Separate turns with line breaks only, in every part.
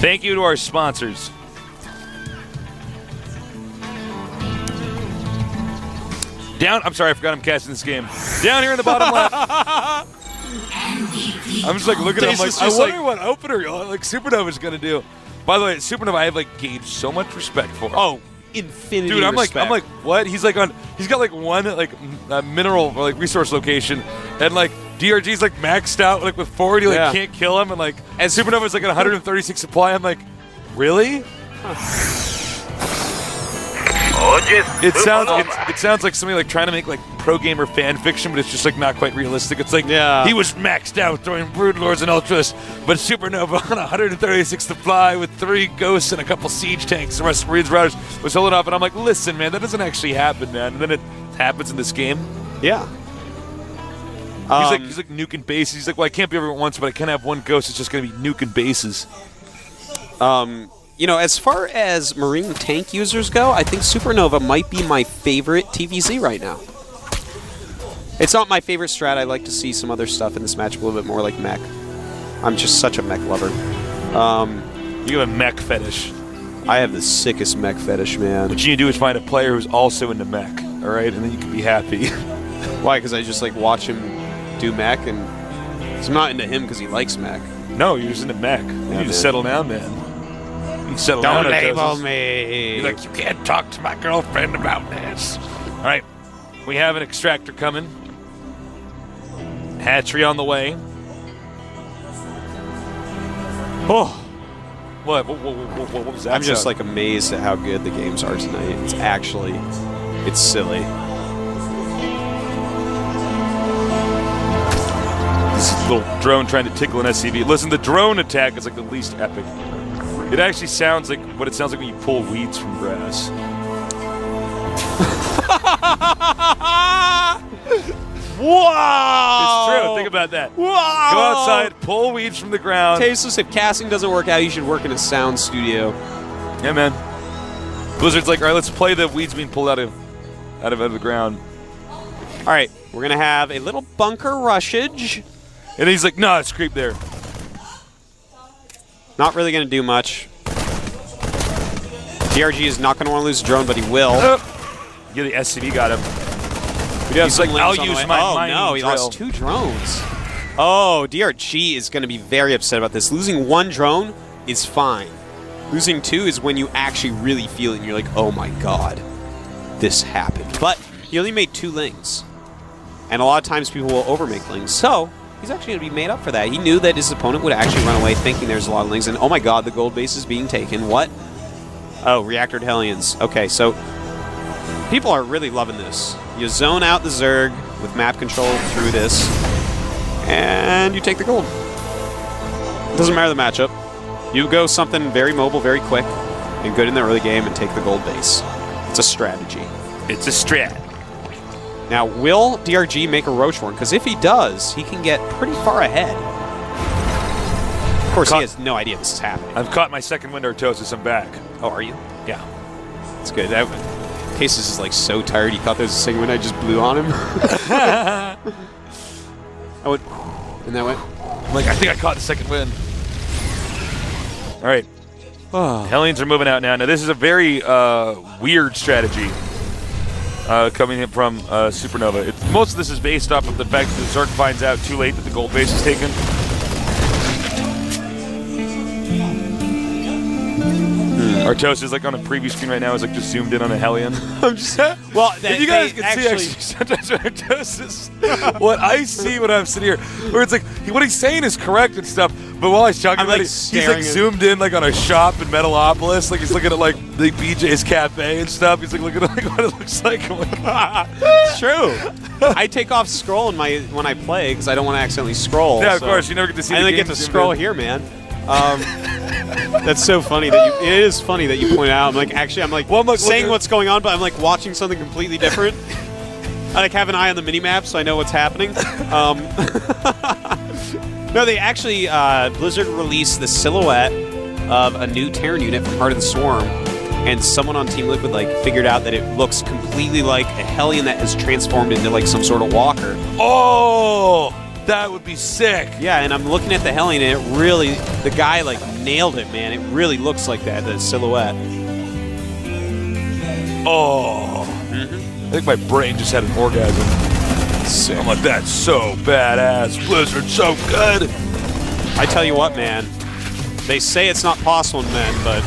Thank you to our sponsors. I'm sorry, I forgot I'm casting this game. Down here in the bottom left. I'm just like looking at it, I'm like, I wonder what opener like SuperNova's gonna do. By the way, SuperNova I have like gauged so much respect for.
Oh, infinity
dude, I'm
respect.
like what? He's got like one like mineral or like resource location, and like DRG's like maxed out like with 40, like can't kill him, and like as SuperNova's like at 136 supply. I'm like, really? It sounds like somebody like trying to make like pro gamer fan fiction, but it's just like not quite realistic. It's like he was maxed out throwing Brood Lords and Ultras, but SuperNova on 136 supply with 3 ghosts and a couple siege tanks. The rest of Marines Riders was holding off, and I'm like, listen, man, that doesn't actually happen, man. And then it happens in this game.
Yeah.
He's like nuking bases. He's like, well, I can't be everyone at once, but I can have one ghost. It's just going to be nuking bases.
You know, as far as Marine tank users go, I think SuperNova might be my favorite TVZ right now. It's not my favorite strat. I like to see some other stuff in this match, a little bit more like mech. I'm just such a mech lover.
You have a mech fetish.
I have the sickest mech fetish, man.
What you need to do is find a player who's also into mech, all right? And then you can be happy.
Why? Because I just like watch him do mech, and I'm not into him because he likes mech.
No, you're just into mech. You need to settle down, man.
Don't label me.
You're like, you can't talk to my girlfriend about this. All right, we have an extractor coming. Hatchery on the way. Oh, what was that?
I'm just like amazed at how good the games are tonight. It's silly.
This little drone trying to tickle an SCV. Listen, the drone attack is like the least epic. It actually sounds like what it sounds like when you pull weeds from grass.
Wow!
It's true. Think about that.
Wow!
Go outside, pull weeds from the ground.
Tasteless, if casting doesn't work out, you should work in a sound studio.
Yeah, man. Blizzard's like, all right, let's play the weeds being pulled out of the ground.
All right, we're gonna have a little bunker rushage.
And he's like, no, it's creep there.
Not really going to do much. DRG is not going to want to lose a drone, but he will.
Yeah, the SCV got him.
He's like,
I'll use my mining
no, he
drill.
lost 2 drones. Oh, DRG is going to be very upset about this. Losing 1 drone is fine. Losing 2 is when you actually really feel it, and you're like, oh my god, this happened. But he only made 2 lings. And a lot of times people will overmake lings. So he's actually going to be made up for that. He knew that his opponent would actually run away thinking there's a lot of lings, and oh my god, the gold base is being taken. What? Oh, reactored Hellions. Okay, so people are really loving this. You zone out the Zerg with map control through this, and you take the gold. Doesn't matter the matchup. You go something very mobile, very quick, and good in the early game and take the gold base. It's a strategy.
It's a strat.
Now, will DRG make a Roach Warren? Because if he does, he can get pretty far ahead. Of course, he has no idea this is happening.
I've caught my second window Tosis. I'm back.
Oh, are you?
Yeah.
That's good. Cases is like so tired. He thought there was a second window. I just blew on him. I went, and that went.
I'm like, I think I caught the second win. All right. Hellions are moving out now. Now, this is a very weird strategy. Coming in from SuperNova. Most of this is based off of the fact that the Zerg finds out too late that the gold base is taken. Artos is like on a preview screen right now. Is like just zoomed in on a Hellion.
I'm just well.
If you guys can see, actually, sometimes Artos is what I see when I'm sitting here, where it's like what he's saying is correct and stuff. But while he's talking about it, he's like zoomed in like on a shop in Metalopolis. Like he's looking at like the BJ's Cafe and stuff. He's like looking at like what it looks like. I'm like,
it's true. I take off scroll when I play because I don't want to accidentally scroll.
Yeah, of course. You never get to see.
I only get to scroll here, man. That's so funny that it is funny that you point out. I'm like, actually, I'm like saying what's going on, but I'm like watching something completely different. I like have an eye on the mini-map so I know what's happening. No, they actually, Blizzard released the silhouette of a new Terran unit from Heart of the Swarm, and someone on Team Liquid like figured out that it looks completely like a Hellion that has transformed into like some sort of walker.
Oh! That would be sick.
Yeah, and I'm looking at the Hellion, and it really, the guy like nailed it, man. It really looks like that, the silhouette.
Oh. I think my brain just had an orgasm.
Sick.
I'm like, that's so badass. Blizzard, so good.
I tell you what, man. They say it's not possible in men, but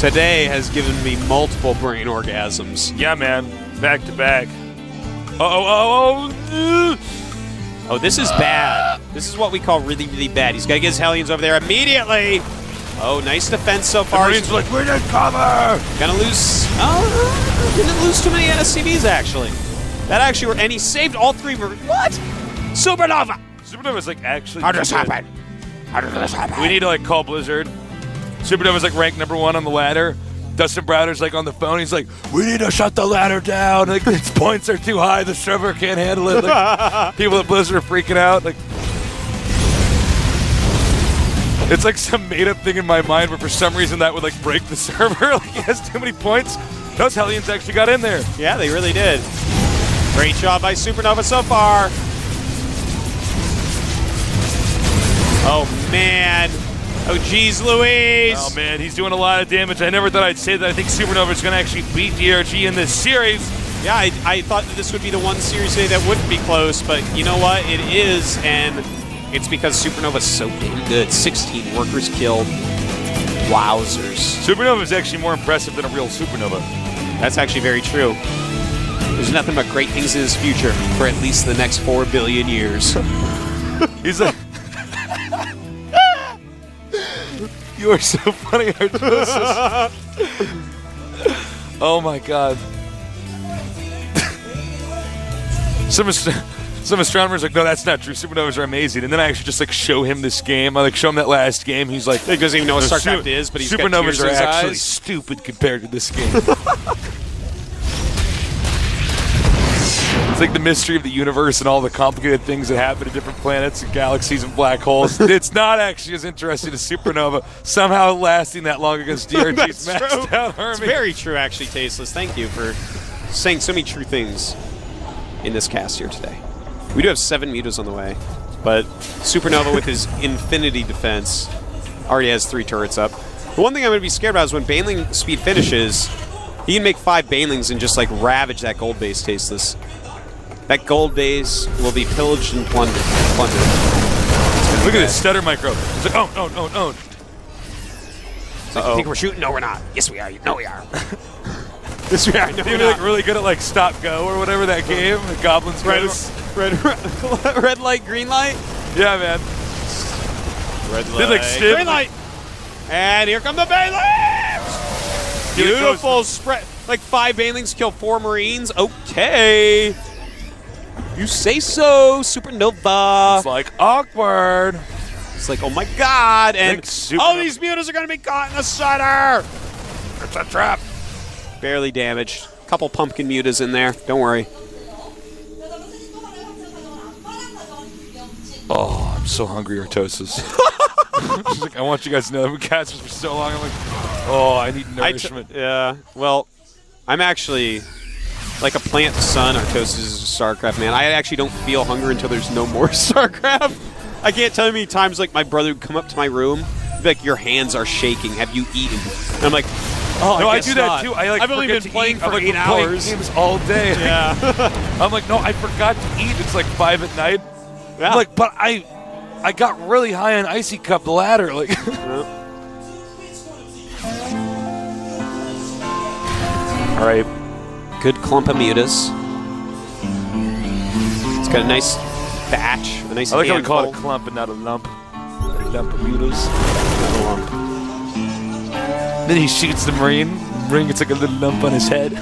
today has given me multiple brain orgasms.
Yeah, man. Back to back. Oh.
Oh, this is bad. This is what we call really, really bad. He's got to get his Hellions over there immediately. Oh, nice defense so far.
The Marines are like, we didn't cover.
Gonna lose. Oh, didn't lose too many NSCVs, actually. That actually were, and he saved all 3. What? SuperNova!
SuperNova's like actually.
How did this happen? How did this happen?
We need to like call Blizzard. SuperNova's like ranked #1 on the ladder. Dustin Browder's like on the phone. He's like, we need to shut the ladder down. Like, its points are too high. The server can't handle it. Like, people at Blizzard are freaking out. Like, it's like some made-up thing in my mind where for some reason that would like break the server. Like, he has too many points. Those Hellions actually got in there.
Yeah, they really did. Great job by SuperNova so far. Oh, man. Oh, geez, Louise.
Oh, man, he's doing a lot of damage. I never thought I'd say that. I think SuperNova is going to actually beat DRG in this series.
Yeah, I thought that this would be the one series today that wouldn't be close, but you know what? It is, and it's because SuperNova's so damn good. 16 workers killed. Wowzers.
SuperNova is actually more impressive than a real SuperNova.
That's actually very true. There's nothing but great things in his future for at least the next 4 billion years.
He's like... You are so funny, Artosis. Oh my god. Some astronomers are like, no, that's not true. Supernovas are amazing. And then I actually just like show him this game. I like show him that last game. He's like,
he doesn't even know what Starcraft is, but he's got tears
Supernovas
in
are
his
actually
eyes.
stupid compared to this game. It's like the mystery of the universe and all the complicated things that happen to different planets and galaxies and black holes. It's not actually as interesting as Supernova somehow lasting that long against DRG's maxed out army.
It's very true, actually, Tasteless. Thank you for saying so many true things in this cast here today. We do have 7 mutas on the way, but SuperNova with his infinity defense already has 3 turrets up. The one thing I'm going to be scared about is when Baneling speed finishes, he can make 5 Banelings and just like ravage that gold base, Tasteless. That gold base will be pillaged and plundered.
Look at this stutter micro. It's like, oh.
You think we're shooting? No, we're not. Yes, we are. No, we are. Yes, we are. No,
You're like really good at like stop go or whatever that game. The Goblins goes.
Red light, green light.
Yeah, man.
Red
Did, like, Steve-
green light. And here come the Banelings. Beautiful spread. Like 5 Banelings kill 4 Marines. Okay. You say so, SuperNova.
It's like awkward.
It's like, oh my god. And
Like
all these mutas are going to be caught in the center.
It's a trap.
Barely damaged. Couple pumpkin mutas in there. Don't worry.
Oh, I'm so hungry, Artosis. She's like, I want you guys to know that we cast this for so long. I'm like, oh, I need nourishment.
Yeah, well, I'm actually like a plant son. Artosis is StarCraft, man. I actually don't feel hunger until there's no more StarCraft. I can't tell you how many times like my brother would come up to my room, be like, your hands are shaking. Have you eaten? And I'm like, oh,
no, I
guess
do that
not.
too. I like
I've only been playing for 8 hours.
Games all day.
Yeah.
I'm like, no, I forgot to eat. It's like 5 at night.
Yeah.
I'm like, but I got really high on Icy Cup the ladder. Like,
all right, good clump of mutas. It's got a nice batch, a nice.
I like how we
handful.
call it a clump and not a lump. A lump of mutas.
Not a lump.
Then he shoots the Marine. The Marine gets like a little lump on his head.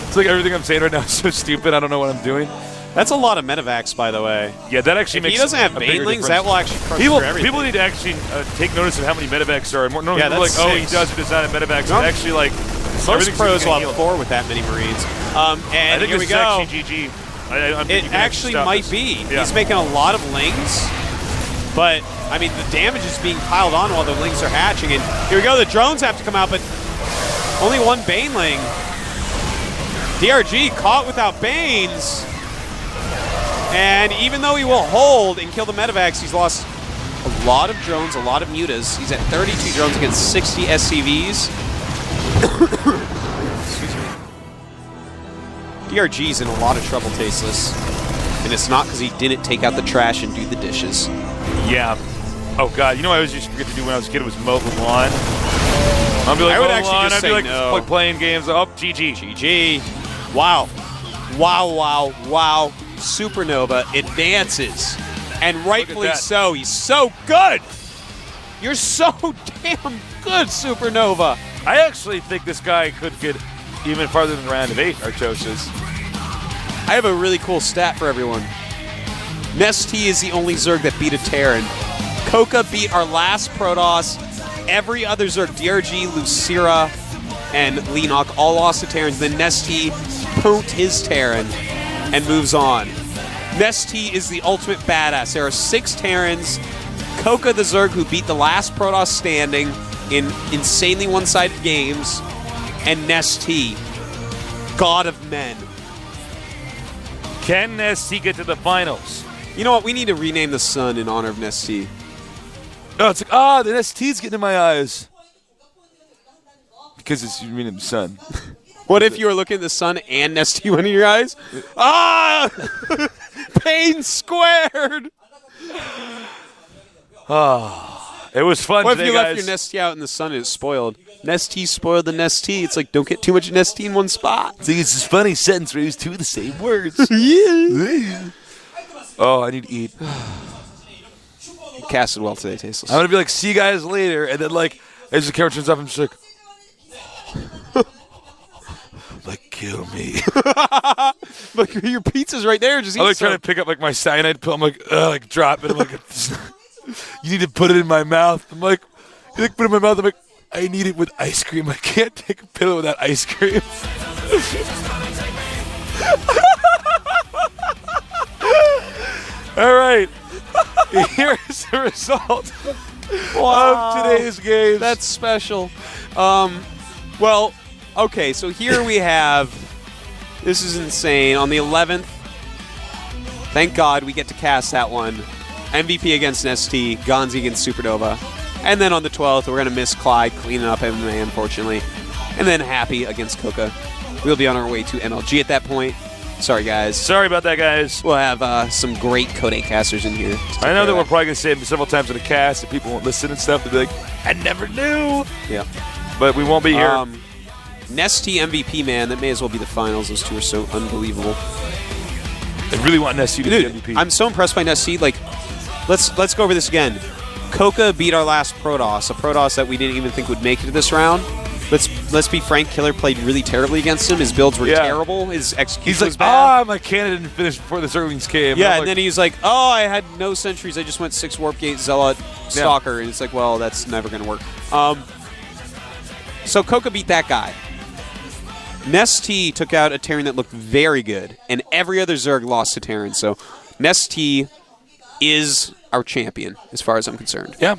It's like everything I'm saying right now is so stupid. I don't know what I'm doing.
That's a lot of medevacs, by the way.
Yeah, that actually
If
makes
he doesn't have
a bigger
Banelings,
difference.
that will actually crush
People,
through everything.
people need to actually take notice of how many medevacs there are. Normally
Yeah,
people are like,
that's
oh, he
6.
does or does not have medevacs.
No.
But actually, like,
Most
everything's
pros will
getting
have
healed.
4 with that many Marines.
I
And
think
here we
it's
go.
actually GG. I'm thinking
It
you can
actually
stop
might
this.
be.
Yeah.
He's making a lot of lings, but I mean the damage is being piled on while the lings are hatching. And here we go. The drones have to come out, but only 1 Baneling. DRG caught without Banes. And even though he will hold and kill the medevacs, he's lost a lot of drones, a lot of mutas. He's at 32 drones against 60 SCVs. Excuse me. DRG's in a lot of trouble, Tasteless. And it's not because he didn't take out the trash and do the dishes.
Yeah. Oh, God. You know what I always used to forget to do when I was a kid was mow the lawn. I'd be like,
I would actually just say no.
Like playing games. Oh, GG.
GG. Wow. Wow, wow, wow. SuperNova advances. And rightfully so. He's so good. You're so damn good, SuperNova.
I actually think this guy could get even farther than the round of 8, Artosis.
I have a really cool stat for everyone. Nestea is the only Zerg that beat a Terran. Coca beat our last Protoss. Every other Zerg, DRG, Lucira, and Leenock all lost to Terrans. Then Nestea pwned his Terran and moves on. Nestea is the ultimate badass. There are 6 Terrans. Coca, the Zerg, who beat the last Protoss standing in insanely one-sided games. And Nestea, God of Men.
Can Nestea get to the finals?
You know what? We need to rename the sun in honor of Nestea.
Oh, it's like, the Nestea's getting in my eyes. Because it's you mean the sun.
What if you were looking at the sun and Nestea went in your eyes? Pain squared!
It was fun
What
today,
if you
guys.
left your Nestea out in the sun and it's spoiled? Nestea spoiled the Nestea. It's like, don't get too much Nestea in one spot.
See, it's this funny sentence where you use 2 of the same words.
Yeah.
Oh, I need to eat.
You casted well today, Tasteless.
I'm going to be like, see you guys later. And then, like, as the camera turns off, I'm just like, kill me.
Look, your pizza's right there. Just eat
I'm like
some.
trying to pick up like my cyanide pill. I'm like drop it. I'm like, you need to put it in my mouth. I'm like, you like put it in my mouth. I'm like, I need it with ice cream. I can't take a pill without ice cream. All right. Here's the result of today's games.
That's special. Well, okay, so here we have, this is insane. On the 11th, thank God we get to cast that one. MVP against Nestea, Gonzi against SuperNova. And then on the 12th, we're going to miss Clyde cleaning up MMA, unfortunately. And then Happy against Coca. We'll be on our way to MLG at that point. Sorry, guys.
Sorry about that, guys.
We'll have some great Code 8 casters in here.
I know that we're probably going to say it several times in the cast and people won't listen and stuff. They'll be like, I never knew.
Yeah.
But we won't be here.
Nestea MVP, man. That may as well be the finals. Those two are so unbelievable.
I really want Nestea to be MVP.
I'm so impressed by Nestea. Like, let's go over this again. Coca beat our last Protoss, a Protoss that we didn't even think would make it to this round. Let's be frank, Killer played really terribly against him. His builds were terrible. His execution was bad.
My cannon didn't finish before the Zerglings came.
Yeah, and then he's like, I had no sentries. I just went 6 Warp Gate, Zealot, Stalker. And it's like, well, that's never going to work. So Coca beat that guy. Nestea took out a Terran that looked very good, and every other Zerg lost to Terran. So Nestea is our champion, as far as I'm concerned.
Yeah.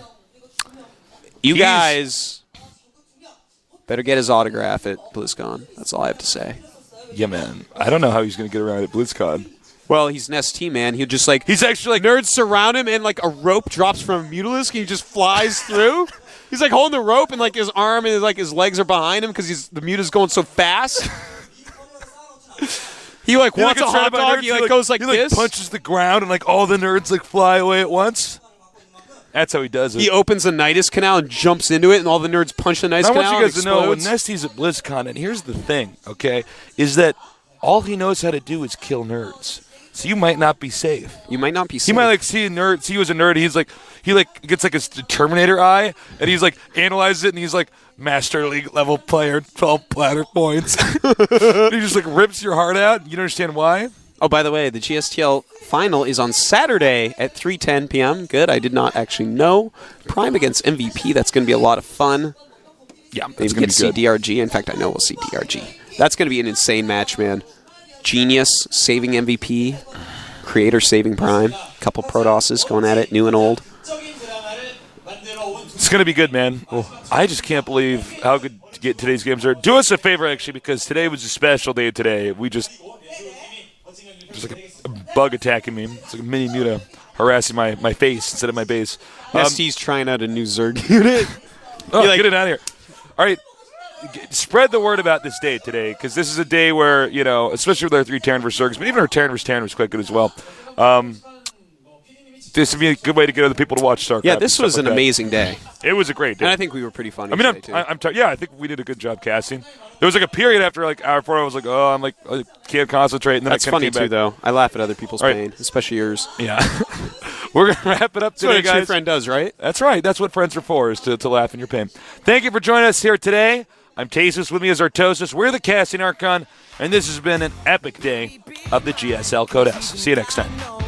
You guys better get his autograph at BlizzCon. That's all I have to say.
Yeah, man. I don't know how he's going to get around at BlizzCon.
Well, he's Nestea, man. He'll just like...
He's actually like...
Nerds surround him, and like a rope drops from a Mutalisk, and he just flies through. He's like holding the rope, and like his arm and like his legs are behind him because the Muta's going so fast. He like wants a hot dog. He like goes like this.
He like punches the ground, and like all the nerds like fly away at once. That's how he does it.
He opens the Nidus Canal and jumps into it, and all the nerds punch the Nidus Canal.
I want you guys to know when Nestea's at BlizzCon, and here's the thing, okay, is that all he knows how to do is kill nerds. So you might not be safe.
You might not be safe.
He might like see a nerd. See, he was a nerd. He gets like his Terminator eye, and he's like analyzes it, and he's like Master League level player, 12 platter points. He just like rips your heart out. You don't understand why?
Oh, by the way, the GSTL final is on Saturday at 3:10 p.m. Good. I did not actually know. Prime against MVP. That's going to be a lot of fun.
Yeah,
maybe get to see DRG. In fact, I know we'll see DRG. That's going to be an insane match, man. Genius saving MVP. Creator saving Prime. Couple Protosses going at it, new and old.
It's going to be good, man. I just can't believe how good today's games are. Do us a favor, actually, because today was a special day today. there's like a bug attacking me. It's like a mini Muta harassing my face instead of my base.
ST's trying out a new Zerg unit.
Get it out of here. All right. Spread the word about this day today, because this is a day where, especially with our 3 Terran vs. Zergs, but even our Terran vs. Terran was quite good as well. This would be a good way to get other people to watch Starcraft.
Yeah, this was an amazing day.
It was a great day.
And I think we were pretty funny
today,
too.
I think we did a good job casting. There was like a period after like hour 4 I was like, I can't concentrate. And then
That's funny too, though. I laugh at other people's
right.
pain, especially yours.
Yeah. We're going to wrap it up today,
That's what a
guys.
true friend does, right?
That's right. That's what friends are for, is to laugh in your pain. Thank you for joining us here today. I'm Tasus. With me is Artosis. We're the Casting Archon, and this has been an epic day of the GSL Code S. See you next time.